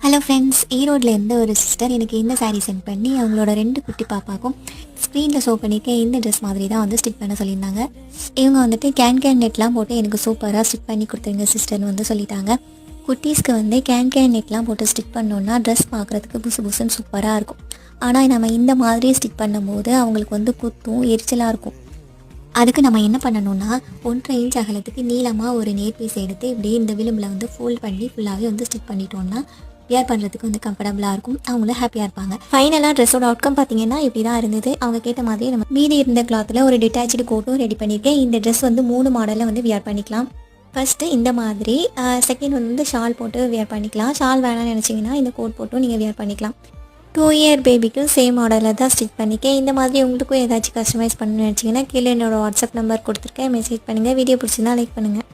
Hello friends, ஈரோட்லேருந்து ஒரு sister எனக்கு இந்த சாரீ சென்ட் பண்ணி அவங்களோட 2 குட்டி பாப்பாக்கும் ஸ்க்ரீனில் ஷோ பண்ணியிருக்கேன் இந்த ட்ரெஸ் மாதிரி தான் வந்து ஸ்டிச் பண்ண சொல்லியிருந்தாங்க. இவங்க வந்துட்டு கேன் நெட்லாம் போட்டு எனக்கு சூப்பராக ஸ்டிச் பண்ணி கொடுத்துருங்க சிஸ்டர்னு வந்து சொல்லிட்டாங்க. குட்டீஸ்க்கு வந்து கேன் நெட்லாம் போட்டு ஸ்டிச் பண்ணோன்னா ட்ரெஸ் பார்க்குறதுக்கு புதுசுன்னு சூப்பராக இருக்கும். ஆனால் நம்ம இந்த மாதிரி ஸ்டிச் பண்ணும்போது அவங்களுக்கு வந்து குத்தும் எரிச்சலாக இருக்கும். அதுக்கு நம்ம என்ன பண்ணணும்னா 1.5 இன்ச் அகலத்துக்கு நீளமாக ஒரு நேர் பீஸ் எடுத்து இப்படியே இந்த விளிம்பில் வந்து ஃபோல்ட் பண்ணி ஃபுல்லாகவே வந்து ஸ்டிச் பண்ணிட்டோம்னா வியர் பண்ணுறதுக்கு வந்து கம்ஃபர்டபுளாக இருக்கும். அவங்களும் ஹாப்பியாக இருப்பாங்க. ஃபைனலாக ட்ரெஸ்ஸோட அவுட்கம் பார்த்தீங்கன்னா இப்படி தான் இருந்தது. அவங்க கேட்ட மாதிரி நம்ம மீதி இருந்த கிளாத்தில் ஒரு டிட்டாச்சு கோட்டும் ரெடி பண்ணியிருக்கேன். இந்த ட்ரெஸ் வந்து 3 மாடலில் வந்து வியர் பண்ணிக்கலாம். ஃபஸ்ட்டு இந்த மாதிரி, செகண்ட் வந்து ஷால் போட்டு வியர் பண்ணிக்கலாம். ஷால் வேணாம்னு நினச்சிங்கன்னா இந்த கோட் போட்டும் நீங்கள் வியர் பண்ணிக்கலாம். 2 இயர் பேபிக்கும் சேம் மாடலில் தான் ஸ்டிச் பண்ணிக்கேன். இந்த மாதிரி உங்களுக்கும் ஏதாச்சும் கஸ்டமைஸ் பண்ணணும்னு நினச்சிங்கன்னா கீழே என்னோடய வாட்ஸ்அப் நம்பர் கொடுத்துருக்கேன், மெசேஜ் பண்ணுங்கள். வீடியோ பிடிச்சிருந்தா லைக் பண்ணுங்கள்.